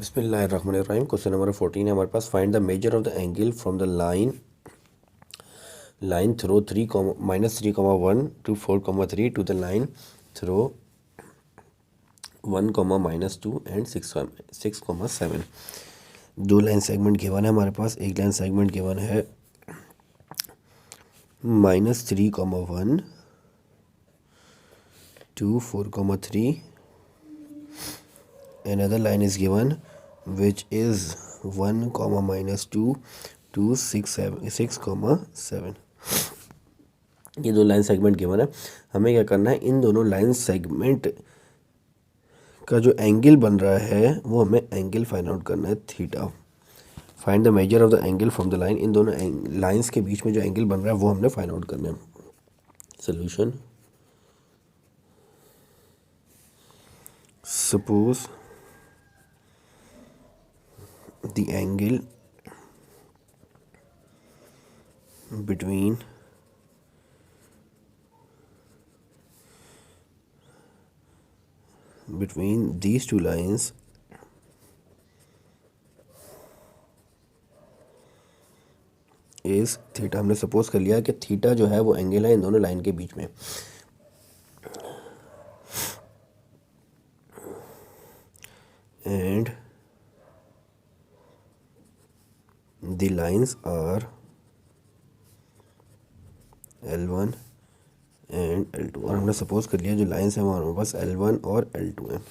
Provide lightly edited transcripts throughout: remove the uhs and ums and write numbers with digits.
बिस्मिल्लाहिर्रहमानिर्रहीम। Question number 14 है हमारे पास। Find the measure of the angle from the line through 3, -3, 1 to 4, 3 to the line throw 1, -2 and 6, 7। दो line segment given है हमारे पास। एक लाइन सेगमेंट गिवन है -3, 1 to 4, 3। Another line is given which is 1, -2 to 6, 7। ये दो लाइन सेगमेंट गिवन है। हमें क्या करना है, इन दोनों लाइन सेगमेंट का जो एंगल बन रहा है वो हमें एंगल फाइंड आउट करना है, थीटा। Find the measure of the angle from the line. इन दोनों लाइंस के बीच में जो एंगल बन रहा है वो हमने फाइंड आउट करना है। Solution, suppose the angle between these two lines is theta. हमने सपोज कर लिया कि थीटा जो है वो एंगल है इन दोनों लाइन के बीच में। And the lines are L1 and L2। और हमने सपोज कर लिया जो लाइन्स हैं वो हमारे पास L1 और L2 हैं।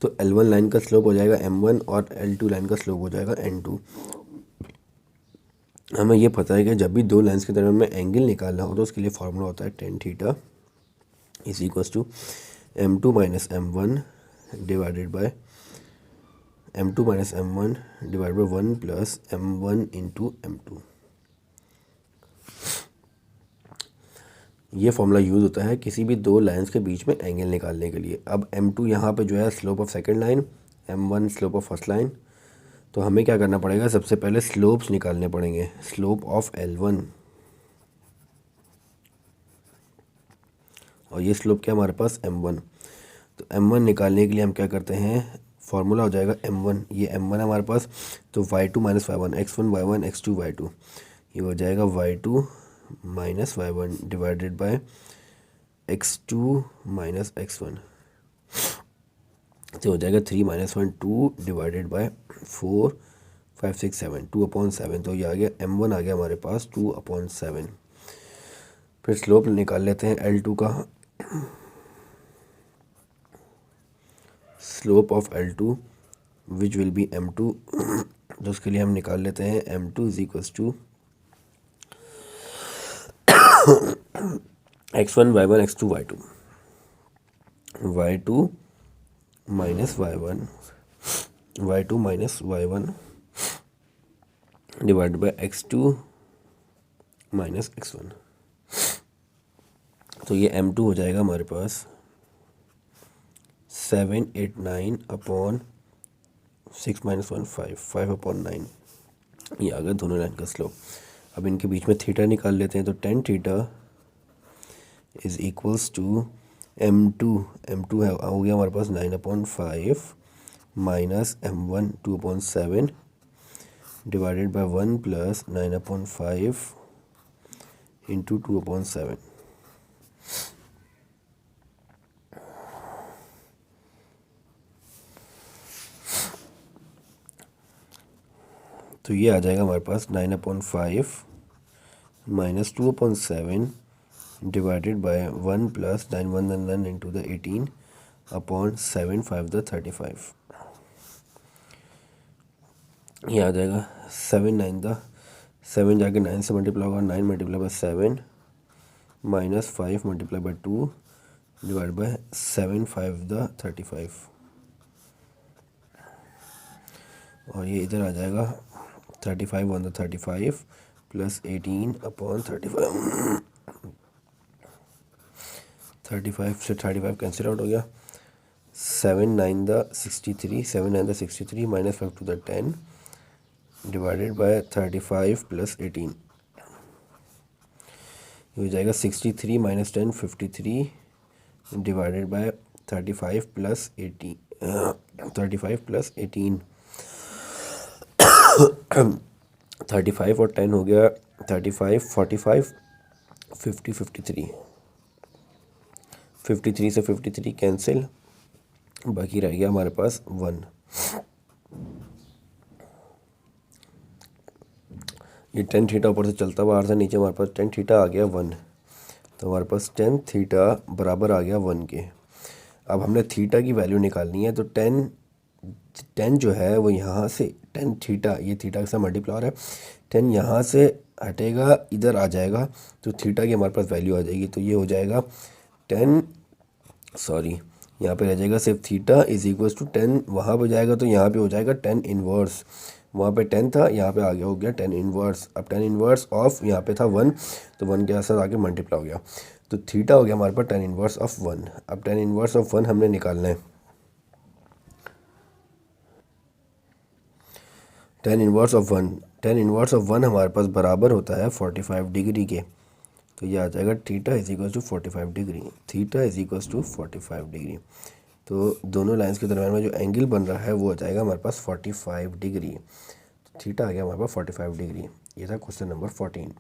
तो L1 लाइन का स्लोप हो जाएगा M1 और L2 लाइन का स्लोप हो जाएगा N2। हमें ये पता है कि जब भी दो लाइन्स के दरमियान में एंगल निकालना हो तो उसके लिए फार्मूला होता है tan theta is equals to M2 minus M1 divided by M2 minus M1 divide by 1 plus M1 into M2। ये फॉर्मूला यूज़ होता है किसी भी दो लाइंस के बीच में एंगल निकालने के लिए। अब M2 यहाँ पे जो है slope of second line, M1 slope of first line. तो हमें क्या करना पड़ेगा, सबसे पहले स्लोप्स निकालने पड़ेंगे। स्लोप ऑफ L1 और ये स्लोप क्या हमारे पास M1। तो M1 निकालने के लिए हम क्या करते हैं, फार्मूला हो जाएगा M1, ये M1 है हमारे पास। तो y2 minus y1, x1 y1 x2 y2, ये हो जाएगा y2 minus y1 divided by x2 minus x1। तो हो जाएगा 3 - 1 2 डिवाइडेड बाय 4 5 6 7 2/7। तो ये आ गया M1 आ गया हमारे पास 2/7। फिर स्लोप निकाल लेते हैं L2 का। Slope of L2 which will be M2। तो उसके लिए हम निकाल लेते हैं M2 is equals to x1 y1 x2 y2, y2 minus y1 divide by x2 minus x1। तो ये M2 हो जाएगा हमारे पास 789/6 - 1 5/9। ये आ गया दोनों लाइन का स्लोप। अब इनके बीच में थीटा निकाल लेते हैं। तो tan theta is equals to M2 है हो गया हमारे पास 9/5 minus M1 2/7 divided by 1 plus 9/5 into 2/7। तो ये आ जाएगा हमारे पास 9/5 minus 2/7 divided by 1 plus 9 1 9 into the 18/7 5 the 35। ये आ जाएगा 7 9 द 7 जाके 9 से मल्टीप्लाई होगा, 9 multiply by 7 minus 5 multiply by 2 divide by 7 5 the 35। और ये इधर आ जाएगा 35 1 द 35 प्लस 18/35। 35 से 35 कैंसिल आउट हो गया। 7 9 the 63 minus 5 two the 10 divided by 35 plus 18। ये हो जाएगा 63 minus 10 53 divided by 35 plus 18 35 plus 18, 35 और 10 हो गया 35, 45, 50, 53, 53 से 53 कैंसिल, बाकी रह गया हमारे पास 1। ये 10 थीटा ऊपर से चलता हुआ आ रहा था, नीचे हमारे पास 10 थीटा आ गया 1, तो हमारे पास 10 थीटा बराबर आ गया 1 के। अब हमने थीटा की वैल्यू निकालनी है, तो 10 जो है वो यहाँ से 10 थीटा, ये थीटा के साथ मल्टीप्लाई है, 10 यहाँ से हटेगा इधर आ जाएगा, तो थीटा की हमारे पास वैल्यू आ जाएगी। तो ये हो जाएगा 10, सॉरी यहाँ पे रह जाएगा सिर्फ थीटा इज इक्वल्स टू 10, वहाँ पे जाएगा तो यहाँ पे हो जाएगा 10 इनवर्स, वहाँ पे 10 था, यहाँ पे आ गया हो गया 10 इनवर्स। अब 10 इनवर्स ऑफ यहाँ पे था 1, तो 1 के साथ आके मल्टीप्लाई हो गया, तो थीटा हो गया हमारे पास 10 इनवर्स ऑफ 1। अब 10 इनवर्स ऑफ 1 हमने निकालना है। 10 इनवर्स ऑफ 1, 10 इनवर्स ऑफ 1 हमारे पास बराबर होता है 45 डिग्री के, तो ये आ जाएगा theta is equals to 45 degree, theta is equals to 45 degree. तो दोनों लाइंस के दरम्यान में जो एंगल बन रहा है वो आ जाएगा हमारे पास 45 डिग्री, तो थीटा आ गया हमारे पास 45 डिग्री। ये था क्वेश्चन नंबर 14।